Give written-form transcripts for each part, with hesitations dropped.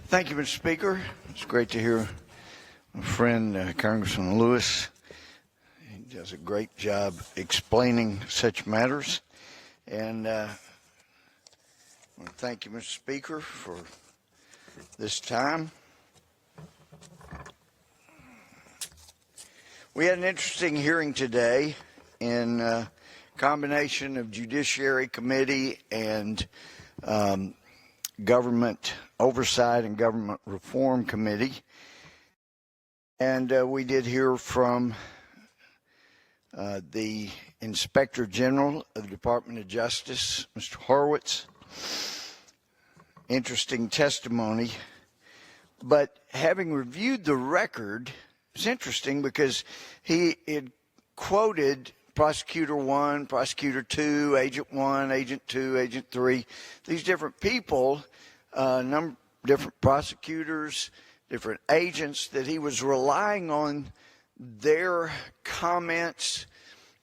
Thank you, Mr. Speaker. It's great to hear my friend Congressman Lewis. He does a great job explaining such matters. And I want to thank you, Mr. Speaker, for this time. We had an interesting hearing today in a combination of Judiciary Committee and Government Oversight and Government Reform Committee. And we did hear from the Inspector General of the Department of Justice, Mr. Horowitz. Interesting testimony. But having reviewed the record, it's interesting because he had quoted Prosecutor 1, Prosecutor 2, Agent 1, Agent 2, Agent 3, these different people, different prosecutors, different agents, that he was relying on their comments,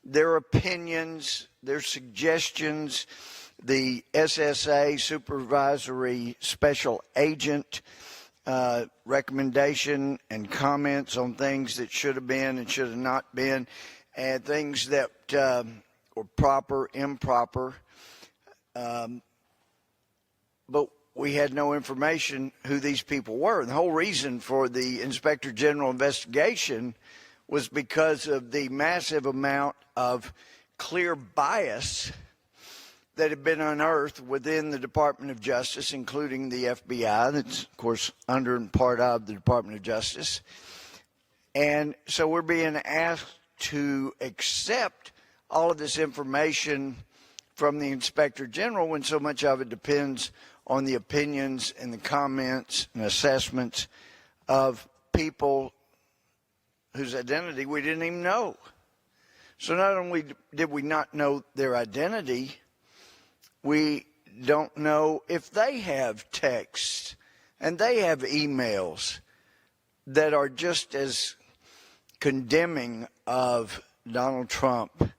their opinions, their suggestions, the SSA, Supervisory Special Agent, recommendation and comments on things that should have been and should have not been, and things that were proper, improper. But we had no information who these people were. And the whole reason for the Inspector General investigation was because of the massive amount of clear bias that had been unearthed within the Department of Justice, including the FBI, that's, of course, under and part of the Department of Justice. And so we're being asked to accept all of this information from the Inspector General when so much of it depends on the opinions and the comments and assessments of people whose identity we didn't even know. So not only did we not know their identity, we don't know if they have texts and they have emails that are just as condemning of Donald Trump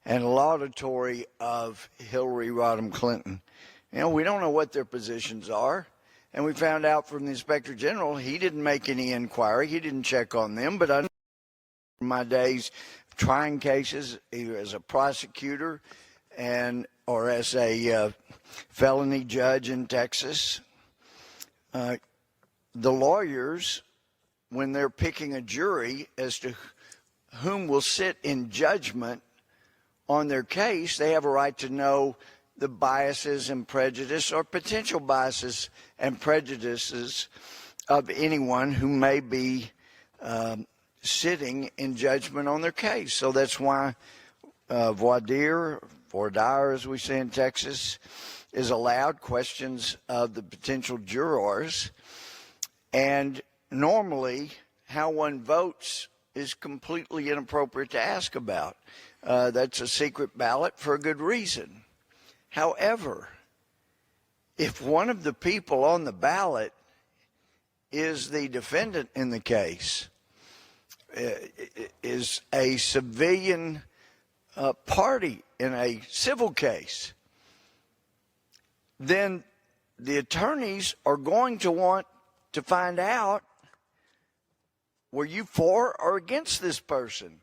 and laudatory of Hillary Rodham Clinton. You know, we don't know what their positions are. And we found out from the Inspector General he didn't make any inquiry. He didn't check on them. But I know from my days trying cases, either as a prosecutor or as a felony judge in Texas, the lawyers, when they're picking a jury as to whom will sit in judgment on their case, they have a right to know the biases and prejudice or potential biases and prejudices of anyone who may be sitting in judgment on their case. So that's why voir dire, as we say in Texas, is allowed, questions of the potential jurors. And normally, how one votes is completely inappropriate to ask about. That's a secret ballot for a good reason. However, if one of the people on the ballot is the defendant in the case, is a civilian party in a civil case, then the attorneys are going to want to find out, were you for or against this person?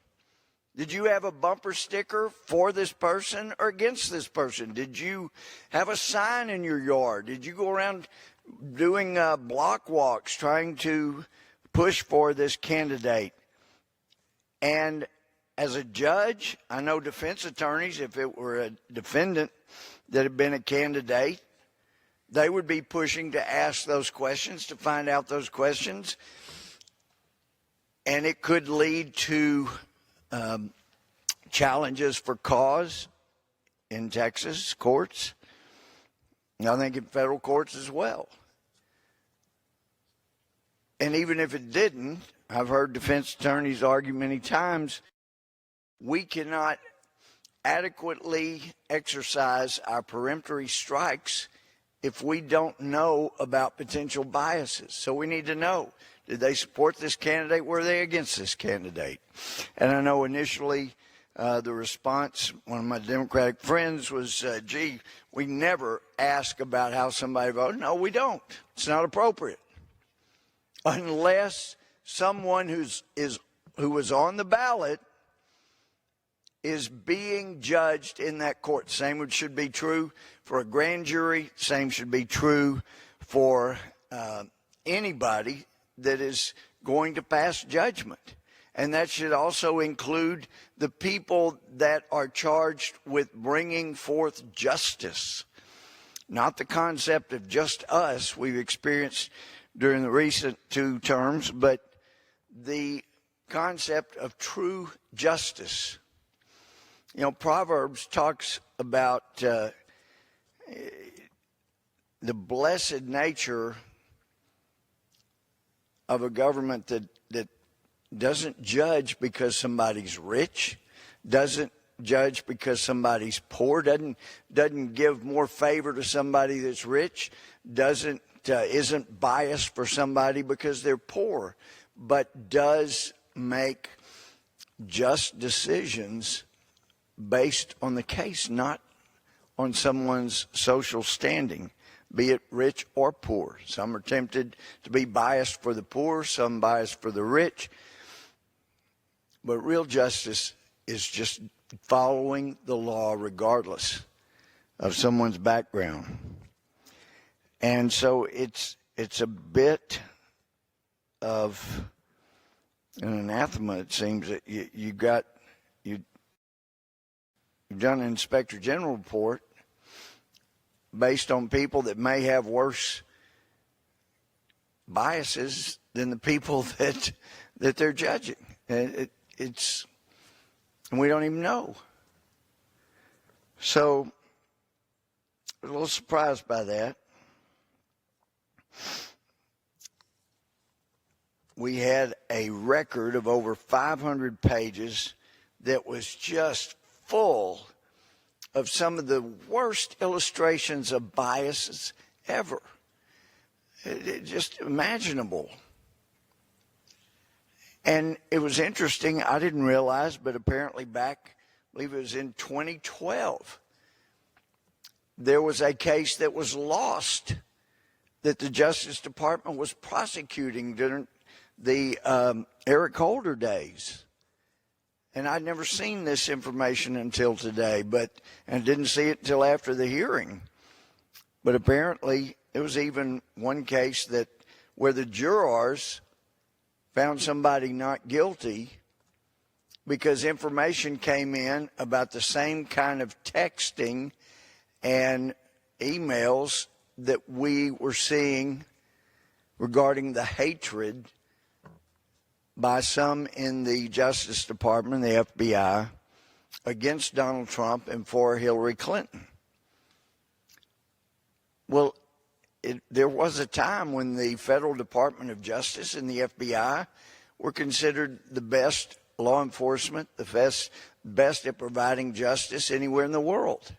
Did you have a bumper sticker for this person or against this person? Did you have a sign in your yard? Did you go around doing block walks trying to push for this candidate? And as a judge, I know defense attorneys, if it were a defendant that had been a candidate, they would be pushing to ask those questions, to find out those questions. And it could lead to challenges for cause in Texas courts, and I think in federal courts as well. And even if it didn't, I've heard defense attorneys argue many times, we cannot adequately exercise our peremptory strikes if we don't know about potential biases. So we need to know, did they support this candidate? Were they against this candidate? And I know initially the response, one of my Democratic friends, was, gee, we never ask about how somebody voted. No, we don't. It's not appropriate. unless someone who was on the ballot is being judged in that court. Same should be true for a grand jury. Same should be true for anybody that is going to pass judgment. And that should also include the people that are charged with bringing forth justice. Not the concept of just us we've experienced during the recent 2 terms, but the concept of true justice. You know, Proverbs talks about the blessed nature of a government that doesn't judge because somebody's rich, doesn't judge because somebody's poor, doesn't give more favor to somebody that's rich, isn't biased for somebody because they're poor, but does make just decisions based on the case, not on someone's social standing, be it rich or poor. Some are tempted to be biased for the poor, some biased for the rich. But real justice is just following the law regardless of someone's background. And so it's a bit of an anathema, it seems, that you've done an Inspector General report based on people that may have worse biases than the people that they're judging. And we don't even know. So I was a little surprised by that. We had a record of over 500 pages that was just full of some of the worst illustrations of biases ever. Just imaginable. And it was interesting, I didn't realize, but apparently back, I believe it was in 2012, there was a case that was lost that the Justice Department was prosecuting during the Eric Holder days. And I'd never seen this information until today, and didn't see it until after the hearing. But apparently, there was even one case where the jurors found somebody not guilty because information came in about the same kind of texting and emails that we were seeing regarding the hatred by some in the Justice Department, the FBI, against Donald Trump and for Hillary Clinton. Well, there was a time when the Federal Department of Justice and the FBI were considered the best law enforcement, the best at providing justice anywhere in the world.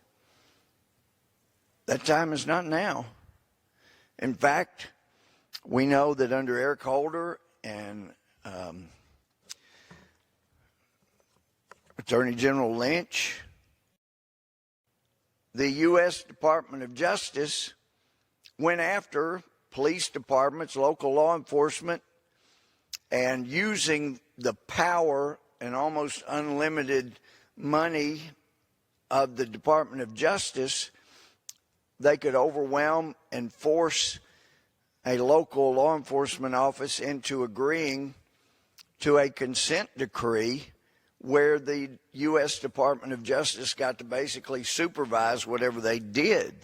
That time is not now. In fact, we know that under Eric Holder and Attorney General Lynch, the U.S. Department of Justice went after police departments, local law enforcement, and using the power and almost unlimited money of the Department of Justice, they could overwhelm and force a local law enforcement office into agreeing to a consent decree where the U.S. Department of Justice got to basically supervise whatever they did.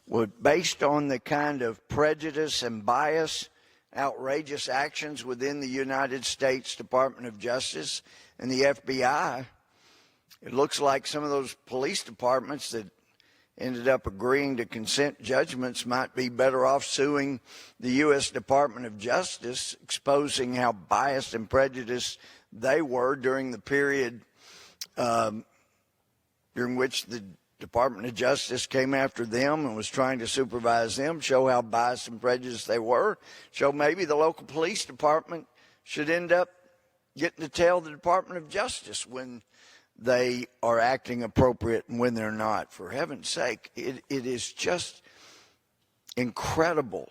Well, based on the kind of prejudice and bias, outrageous actions within the United States Department of Justice and the FBI, it looks like some of those police departments that ended up agreeing to consent judgments might be better off suing the U.S. Department of Justice, exposing how biased and prejudiced they were during the period during which the Department of Justice came after them and was trying to supervise them, show how biased and prejudiced they were, show maybe the local police department should end up getting to tell the Department of Justice when they are acting appropriate and when they're not. For heaven's sake, it is just incredible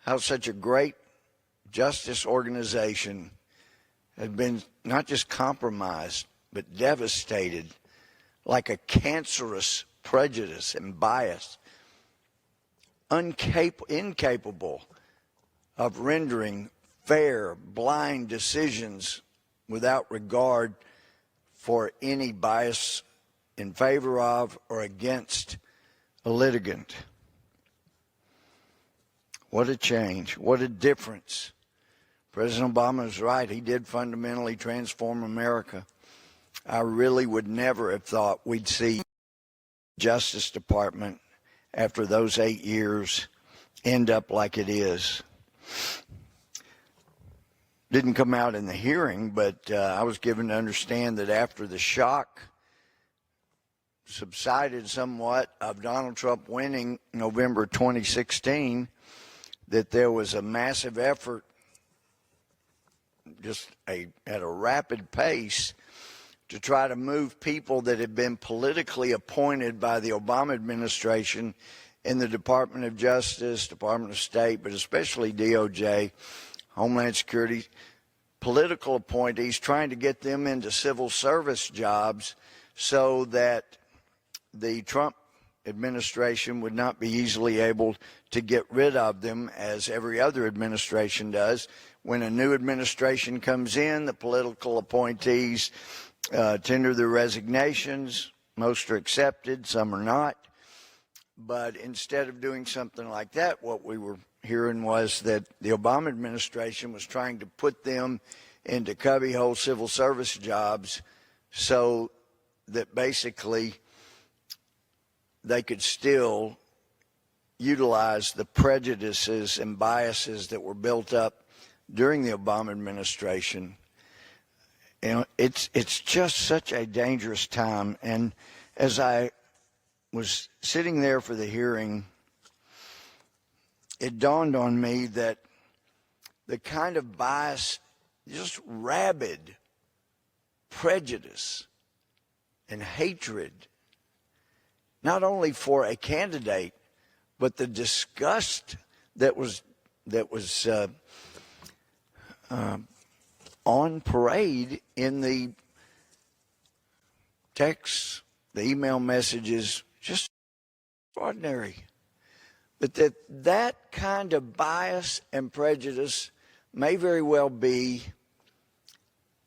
how such a great justice organization had been not just compromised, but devastated, like a cancerous prejudice and bias, incapable of rendering fair, blind decisions without regard for any bias in favor of or against a litigant. What a change. What a difference. President Obama is right. He did fundamentally transform America. I really would never have thought we'd see the Justice Department after those 8 years end up like it is. Didn't come out in the hearing, but I was given to understand that after the shock subsided somewhat of Donald Trump winning November 2016, that there was a massive effort just at a rapid pace to try to move people that had been politically appointed by the Obama administration in the Department of Justice, Department of State, but especially DOJ, Homeland Security, political appointees, trying to get them into civil service jobs so that the Trump administration would not be easily able to get rid of them, as every other administration does. When a new administration comes in, the political appointees tender their resignations. Most are accepted, some are not. But instead of doing something like that, what we were hearing was that the Obama administration was trying to put them into cubbyhole civil service jobs so that basically they could still utilize the prejudices and biases that were built up during the Obama administration. You know, it's just such a dangerous time. And as I was sitting there for the hearing, it dawned on me that the kind of bias, just rabid prejudice and hatred, not only for a candidate, but the disgust that was on parade in the texts, the email messages, just extraordinary. But that kind of bias and prejudice may very well be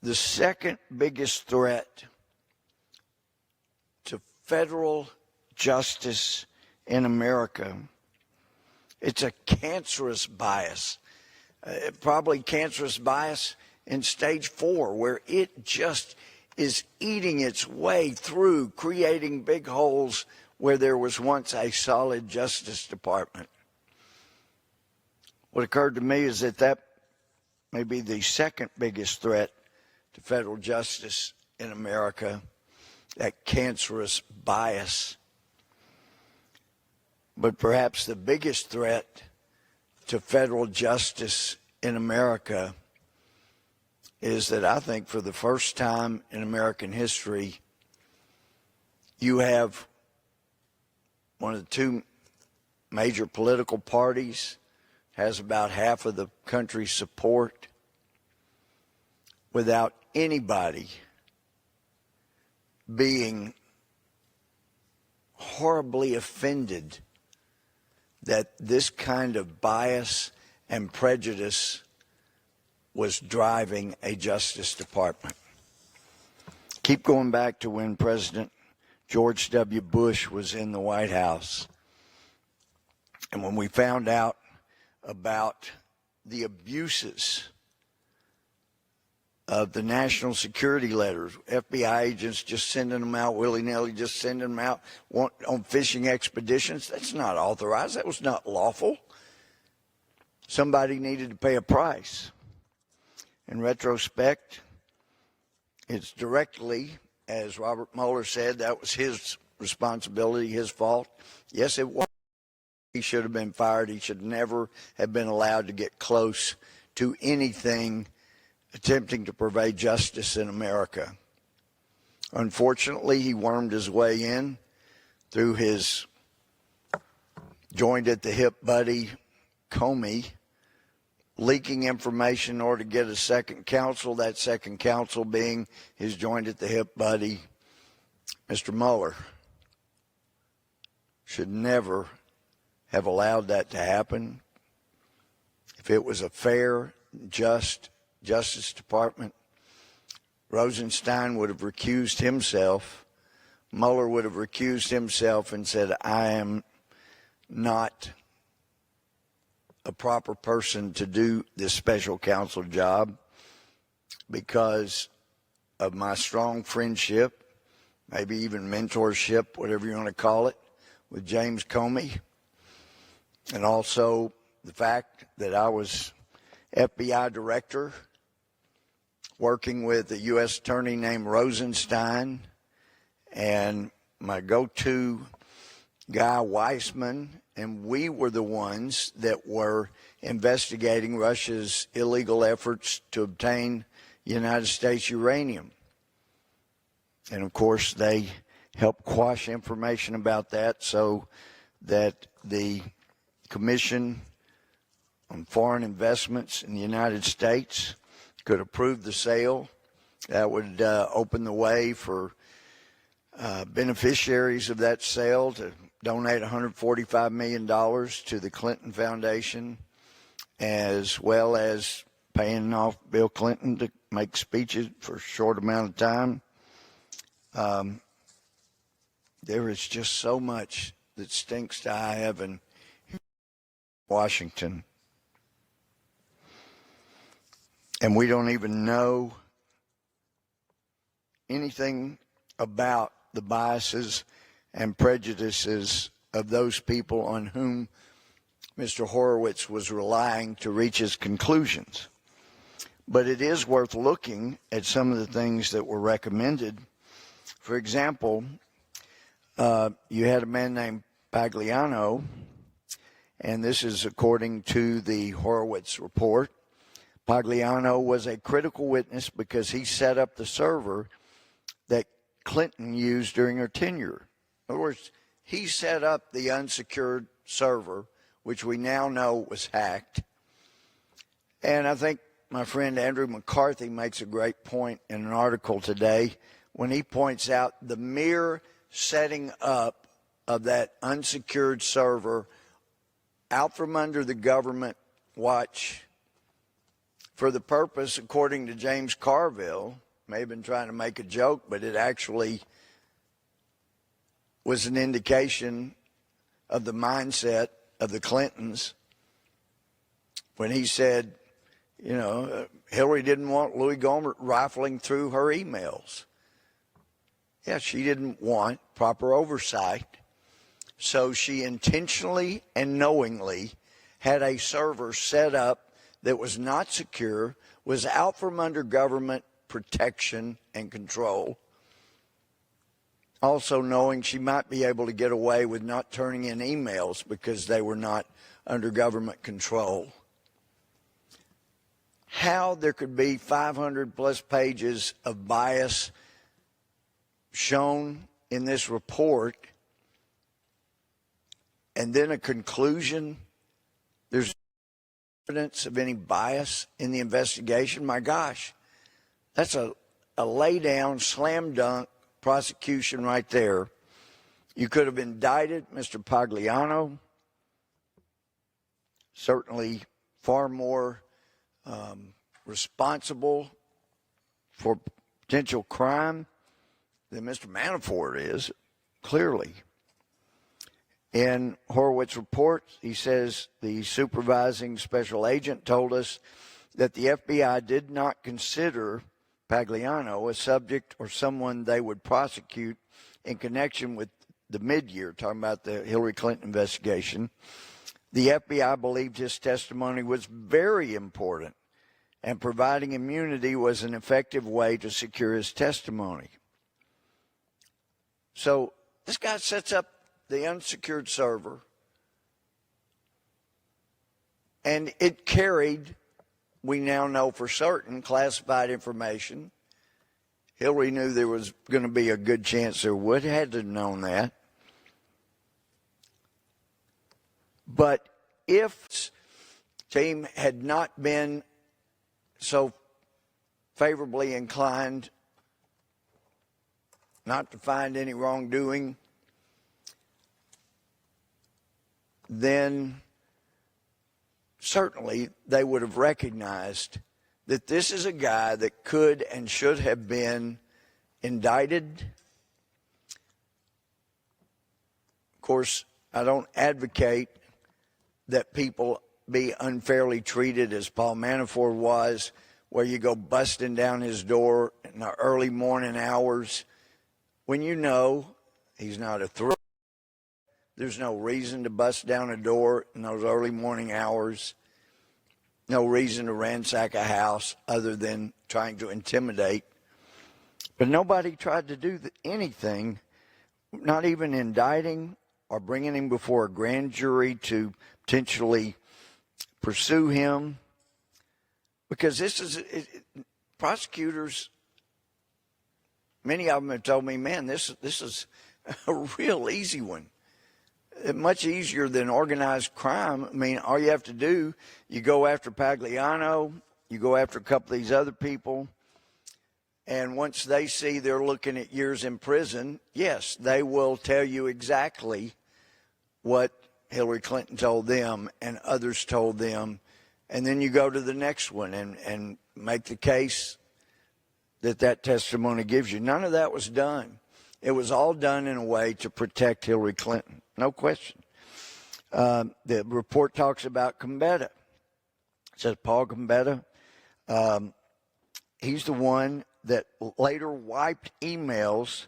the second biggest threat to federal justice in America. It's a cancerous bias, probably cancerous bias in stage 4, where it just is eating its way through, creating big holes where there was once a solid Justice Department. What occurred to me is that may be the second biggest threat to federal justice in America, that cancerous bias. But perhaps the biggest threat to federal justice in America is that I think for the first time in American history, you have one of the two major political parties, has about half of the country's support, without anybody being horribly offended that this kind of bias and prejudice was driving a Justice Department. Keep going back to when President George W. Bush was in the White House, and when we found out about the abuses of the national security letters, FBI agents just sending them out willy-nilly, just sending them out on fishing expeditions. That's not authorized. That was not lawful. Somebody needed to pay a price. In retrospect, it's directly, as Robert Mueller said, that was his responsibility, his fault. Yes, it was. He should have been fired. He should never have been allowed to get close to anything attempting to provide justice in America. Unfortunately, he wormed his way in through his joined at the hip buddy, Comey, leaking information in order to get a second counsel, that second counsel being his joined-at-the-hip buddy, Mr. Mueller. Should never have allowed that to happen. If it was a fair, just Justice Department, Rosenstein would have recused himself. Mueller would have recused himself and said, I am not a proper person to do this special counsel job because of my strong friendship, maybe even mentorship, whatever you want to call it, with James Comey, and also the fact that I was FBI director working with a U.S. attorney named Rosenstein, and my go-to guy, Weissman, and we were the ones that were investigating Russia's illegal efforts to obtain United States uranium. And, of course, they helped quash information about that so that the Commission on Foreign Investments in the United States could approve the sale. That would open the way for beneficiaries of that sale to donate $145 million to the Clinton Foundation, as well as paying off Bill Clinton to make speeches for a short amount of time. There is just so much that stinks to high heaven in Washington. And we don't even know anything about the biases and prejudices of those people on whom Mr. Horowitz was relying to reach his conclusions. But it is worth looking at some of the things that were recommended. For example, you had a man named Pagliano, and this is according to the Horowitz report. Pagliano was a critical witness because he set up the server that Clinton used during her tenure. In other words, he set up the unsecured server, which we now know was hacked. And I think my friend Andrew McCarthy makes a great point in an article today when he points out the mere setting up of that unsecured server out from under the government watch for the purpose, according to James Carville, may have been trying to make a joke, but it actually was an indication of the mindset of the Clintons when he said, you know, Hillary didn't want Louie Gohmert rifling through her emails. Yeah, she didn't want proper oversight. So she intentionally and knowingly had a server set up that was not secure, was out from under government protection and control, also knowing she might be able to get away with not turning in emails because they were not under government control. How there could be 500 plus pages of bias shown in this report and then a conclusion, there's evidence of any bias in the investigation, my gosh, that's a lay down, slam dunk prosecution right there. You could have indicted Mr. Pagliano, certainly far more responsible for potential crime than Mr. Manafort is, clearly. In Horowitz report, he says the supervising special agent told us that the FBI did not consider Pagliano a subject or someone they would prosecute in connection with the mid-year, talking about the Hillary Clinton investigation. The FBI believed his testimony was very important, and providing immunity was an effective way to secure his testimony. So this guy sets up the unsecured server, and it carried, we now know for certain, classified information. Hillary knew there was going to be a good chance there would, had to have known that. But if team had not been so favorably inclined not to find any wrongdoing, then certainly they would have recognized that this is a guy that could and should have been indicted. Of course, I don't advocate that people be unfairly treated as Paul Manafort was, where you go busting down his door in the early morning hours when you know he's not a threat. There's no reason to bust down a door in those early morning hours. No reason to ransack a house other than trying to intimidate. But nobody tried to do anything, not even indicting or bringing him before a grand jury to potentially pursue him. Because prosecutors, many of them have told me, man, this is a real easy one. Much easier than organized crime. I mean, all you have to do, you go after Pagliano, you go after a couple of these other people, and once they see they're looking at years in prison, yes, they will tell you exactly what Hillary Clinton told them and others told them, and then you go to the next one and make the case that testimony gives you. None of that was done. It was all done in a way to protect Hillary Clinton, no question. The report talks about Gambetta. It says Paul Gambetta. He's the one that later wiped emails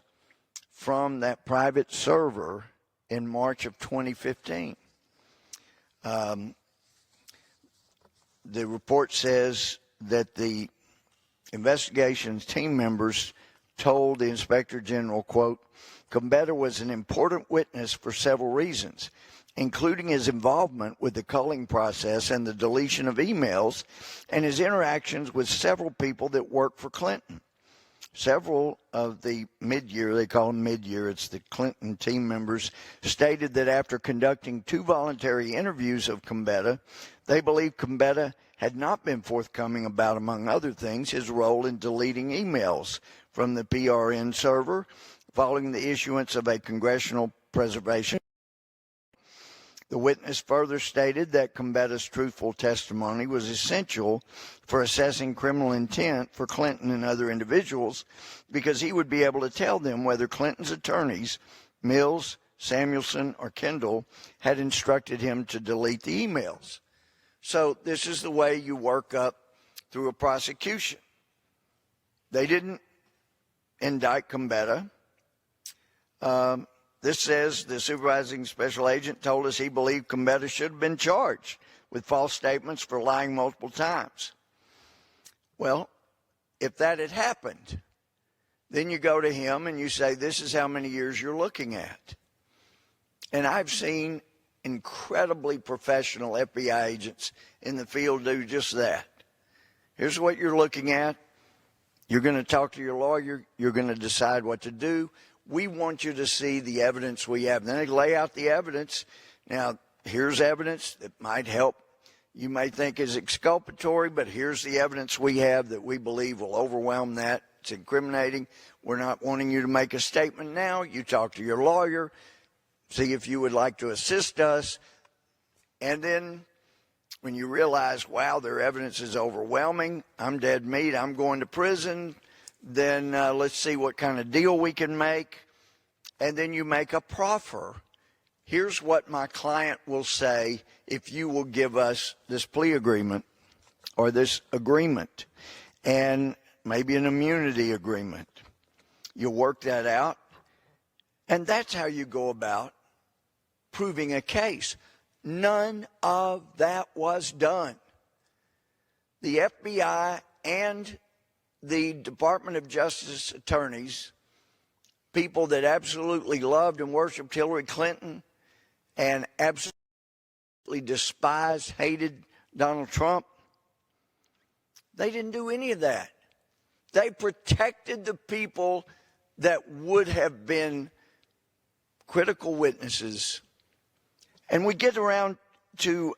from that private server in March of 2015. The report says that the investigations team members told the Inspector General, quote, Gambetta was an important witness for several reasons, including his involvement with the culling process and the deletion of emails and his interactions with several people that worked for Clinton. Several of the mid-year, they call them mid-year, it's the Clinton team members, stated that after conducting 2 voluntary interviews of Gambetta, they believed Gambetta had not been forthcoming about, among other things, his role in deleting emails from the PRN server following the issuance of a congressional preservation. The witness further stated that Gambetta's truthful testimony was essential for assessing criminal intent for Clinton and other individuals because he would be able to tell them whether Clinton's attorneys, Mills, Samuelson, or Kendall, had instructed him to delete the emails. So this is the way you work up through a prosecution. They didn't indict Gambetta. This says the supervising special agent told us he believed Gambetta should have been charged with false statements for lying multiple times. Well, if that had happened, then you go to him and you say, this is how many years you're looking at. And I've seen incredibly professional FBI agents in the field do just that. Here's what you're looking at. You're going to talk to your lawyer. You're going to decide what to do. We want you to see the evidence we have. Then they lay out the evidence. Now, here's evidence that might help. You may think is exculpatory, but here's the evidence we have that we believe will overwhelm that. It's incriminating. We're not wanting you to make a statement now. You talk to your lawyer. See if you would like to assist us. And then when you realize, wow, their evidence is overwhelming, I'm dead meat, I'm going to prison, then let's see what kind of deal we can make. And then you make a proffer. Here's what my client will say if you will give us this plea agreement or this agreement and maybe an immunity agreement. You work that out. And that's how you go about proving a case. None of that was done. The FBI and the Department of Justice attorneys, people that absolutely loved and worshiped Hillary Clinton and absolutely despised, hated Donald Trump, they didn't do any of that. They protected the people that would have been critical witnesses. And we get around to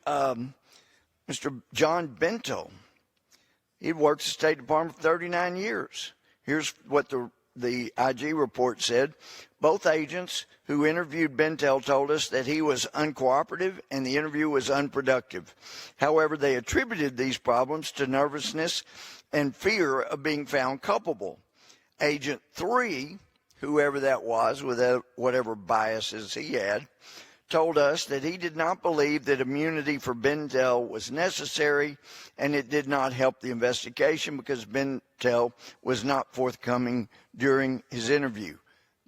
Mr. John Bento. He'd worked at the State Department for 39 years. Here's what the IG report said. Both agents who interviewed Bentel told us that he was uncooperative and the interview was unproductive. However, they attributed these problems to nervousness and fear of being found culpable. Agent 3, whoever that was, with whatever biases he had, told us that he did not believe that immunity for Bentel was necessary, and it did not help the investigation because Bentel was not forthcoming during his interview.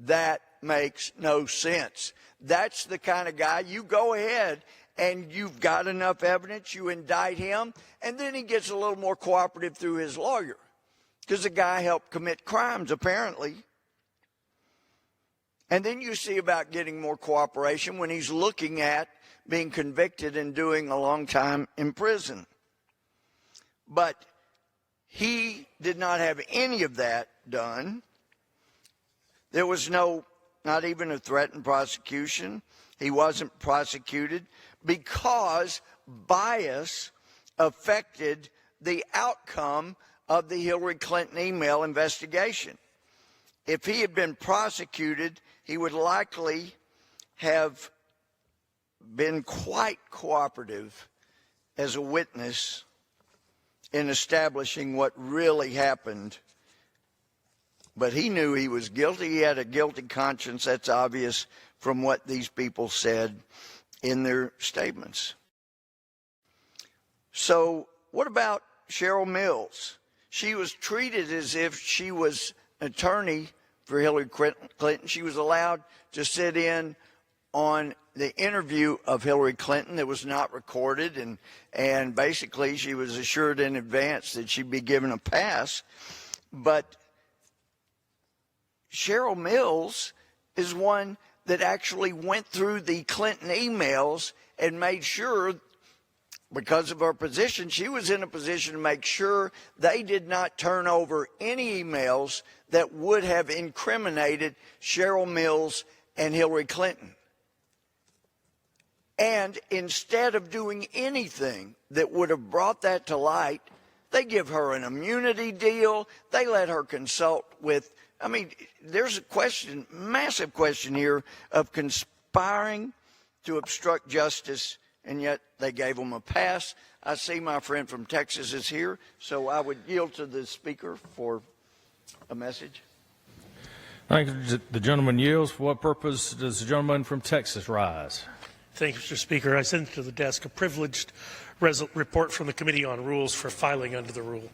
That makes no sense. That's the kind of guy, you go ahead and you've got enough evidence, you indict him, and then he gets a little more cooperative through his lawyer because the guy helped commit crimes, apparently. And then you see about getting more cooperation when he's looking at being convicted and doing a long time in prison. But he did not have any of that done. There was not even a threatened prosecution. He wasn't prosecuted because bias affected the outcome of the Hillary Clinton email investigation. If he had been prosecuted, he would likely have been quite cooperative as a witness in establishing what really happened. But he knew he was guilty. He had a guilty conscience. That's obvious from what these people said in their statements. So what about Cheryl Mills? She was treated as if she was an attorney for Hillary Clinton. She was allowed to sit in on the interview of Hillary Clinton that was not recorded, and basically she was assured in advance that she'd be given a pass. But Cheryl Mills is one that actually went through the Clinton emails and made sure, because of her position, she was in a position to make sure they did not turn over any emails that would have incriminated Cheryl Mills and Hillary Clinton. And instead of doing anything that would have brought that to light, they give her an immunity deal. They let her consult with, I mean, there's a question, massive question here of conspiring to obstruct justice, and yet they gave them a pass. I see my friend from Texas is here, so I would yield to the speaker for a message. Thank you. The gentleman yields. For what purpose does the gentleman from Texas rise? Thank you, Mr. Speaker. I send to the desk a privileged report from the Committee on Rules for filing under the rule.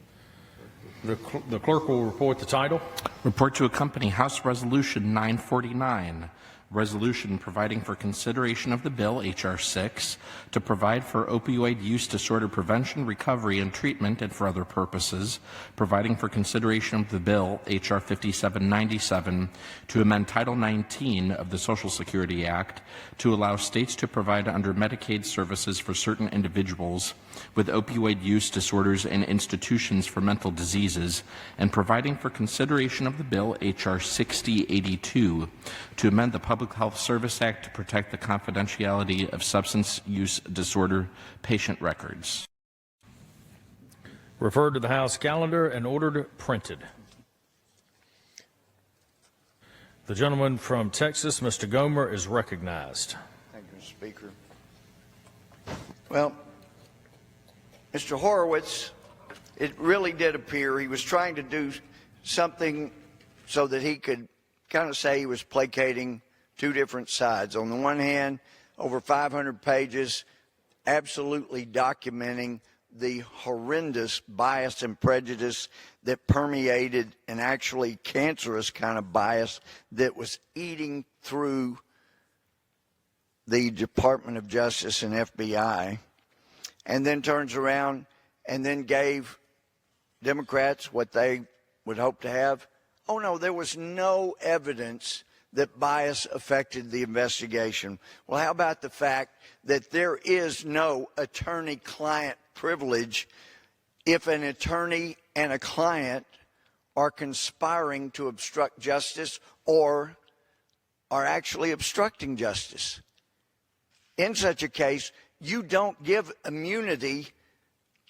The clerk will report the title. Report to accompany House Resolution 949, resolution providing for consideration of the bill, H.R. 6, to provide for opioid use disorder prevention, recovery, and treatment, and for other purposes, providing for consideration of the bill, H.R. 5797, to amend Title 19 of the Social Security Act to allow states to provide under Medicaid services for certain individuals with opioid use disorders in institutions for mental diseases, and providing for consideration of the bill, H.R. 6082, to amend the Public Health Service Act to protect the confidentiality of substance use disorder patient records. Referred to the House calendar and ordered printed. The gentleman from Texas, Mr. Gohmert, is recognized. Thank you, Mr. Speaker. Well, Mr. Horowitz, it really did appear he was trying to do something so that he could kind of say he was placating two different sides. On the one hand, over 500 pages absolutely documenting the horrendous bias and prejudice that permeated an actually cancerous kind of bias that was eating through the Department of Justice and FBI, and then turns around and then gave Democrats what they would hope to have. Oh, no, there was no evidence that bias affected the investigation. Well, how about the fact that there is no attorney-client privilege if an attorney and a client are conspiring to obstruct justice or are actually obstructing justice? In such a case, you don't give immunity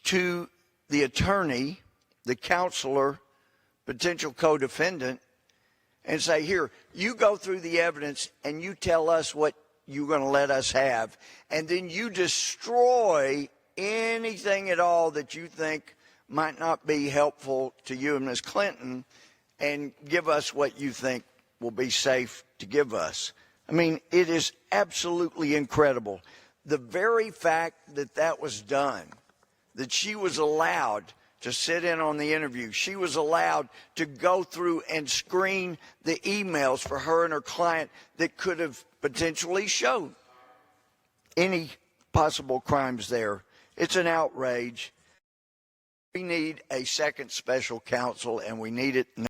to the attorney, the counselor, potential co-defendant, and say, here, you go through the evidence and you tell us what you're going to let us have, and then you destroy anything at all that you think might not be helpful to you and Ms. Clinton, and give us what you think will be safe to give us. I mean, it is absolutely incredible. The very fact that that was done, that she was allowed to sit in on the interview, she was allowed to go through and screen the emails for her and her client that could have potentially shown any possible crimes there. It's an outrage. We need a second special counsel, and we need it now.